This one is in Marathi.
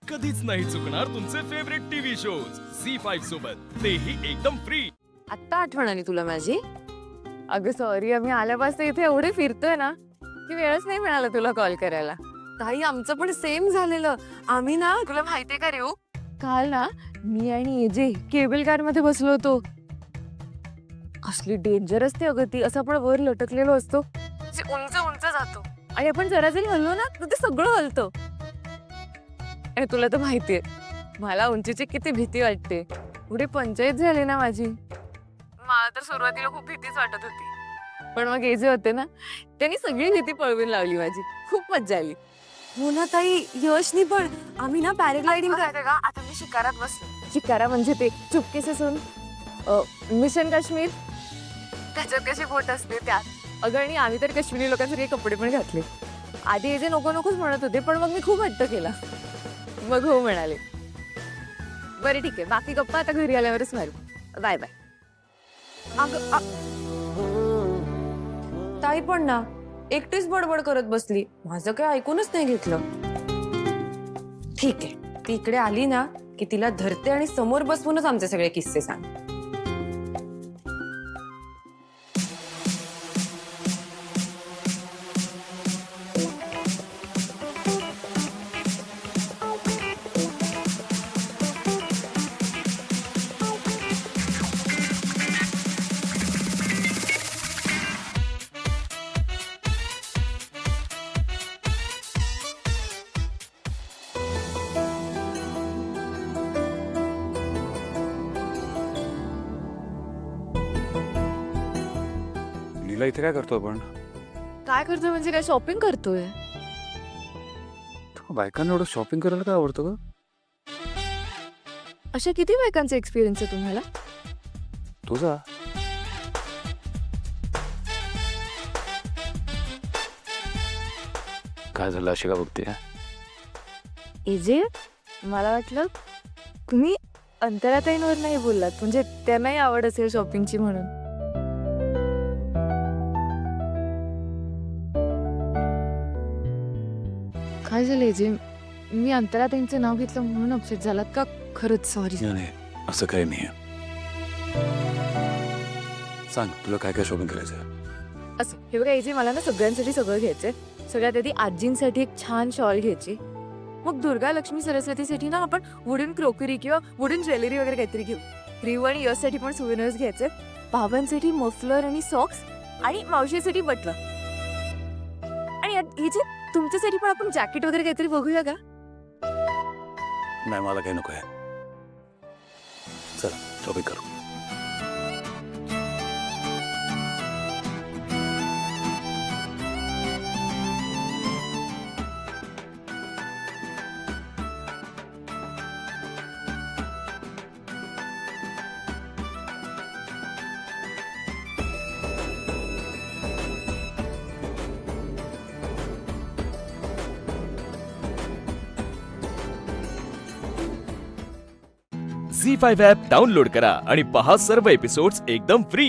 कधीच नाही चुकणार तुमचे फेवरेट टीव्ही शोज झी5 सोबत, तेही एकदम फ्री. आत्ता आठवण आली तुला माझी? अगं सॉरी, आम्ही आल्यापासून इथे एवढे फिरतोय ना की वेळच नाही मिळाला तुला कॉल करायला. ताई, आमचं पण सेम झालेलं. आम्ही ना, तुला माहितीये का रेऊ, काल ना मी आणि एजे केबल कार मध्ये बसलो होतो. असली डेंजर असते अगं ती. असं आपण वर लटकलेलो असतो, उंच उंच जातो आणि आपण जरा जरी हल्लो ना तर ते सगळं हलतं. आणि तुला तर माहितीये मला उंचीची किती भीती वाटते. पुढे पंचायत झाली ना माझी. मला तर सुरुवातीला खूप भीतीच वाटत होती, पण मग एजे होते ना, त्यांनी सगळी भीती पळवून लावली माझी. खूप मज्जा आली. हो ना ताई, यशनी पण. आम्ही ना पॅराग्लायडिंग करायचं का. आता मी शिकारात बसलो. शिकारा म्हणजे ते चुपके से सुन, मिशन काश्मीर, त्याच्यात कशी बोट असते त्यात. अगं, आणि आम्ही तर काश्मीरी लोकांसारखे कपडे पण घातले. आधी एजे नको नकोच म्हणत होते, पण मग मी खूप हट्ट केला. मग हो म्हणाले. बरं ठीक आहे, बाकी गप्पा आता घरी आल्यावरच मारू. Bye bye. ताई पण ना एकटीच बडबड करत बसली. माझं काय ऐकूनच नाही घेतलं. ठीक आहे, ती इकडे आली ना की तिला धरते आणि समोर बसवूनच आमचे सगळे किस्से सांग. नीला, इथे काय करतो आपण? काय करतोय म्हणजे काय, शॉपिंग करतोय. बायकांना एवढं शॉपिंग करायला काय आवडतं का? अशा किती बायकांचा एक्सपिरियन्स आहे तुम्हाला? तुझा? काय झालं अशी का बघते? एजे, मला वाटलं तुम्ही अंतराताईंवर नाही बोललात, म्हणजे त्यांनाही आवड असेल शॉपिंगची म्हणून. काय झालं एजे, मी अंतराताईंचं नाव घेतलं म्हणून अपसेट झालात का? खरंच सॉरी. नाही, असं काही नाही. सांग, तुला काय काय शॉपिंग करायचं? असं हे बघा एजे, मला ना सगळ्यांसाठी सगळं घ्यायचंय. सगळ्यात आधी आजींसाठी एक छान शॉल घ्यायची. मग दुर्गा लक्ष्मी सरस्वतीसाठी ना आपण वुडन क्रोकरी किंवा वुडन ज्वेलरी वगैरे काहीतरी घेऊ. रिव आणि यशसाठी पण सुवेनर्स घ्यायचे. बाबांसाठी मफलर आणि सॉक्स, आणि मावशीसाठी बटला. आणि एजे, तुमच्यासाठी पण आपण जॅकेट वगैरे काहीतरी बघूया का? नाही, मला काही नको आहे. चल, शॉपिंग करू. झी5 ॲप डाउनलोड करा आणि पहा सर्व एपिसोड्स एकदम फ्री.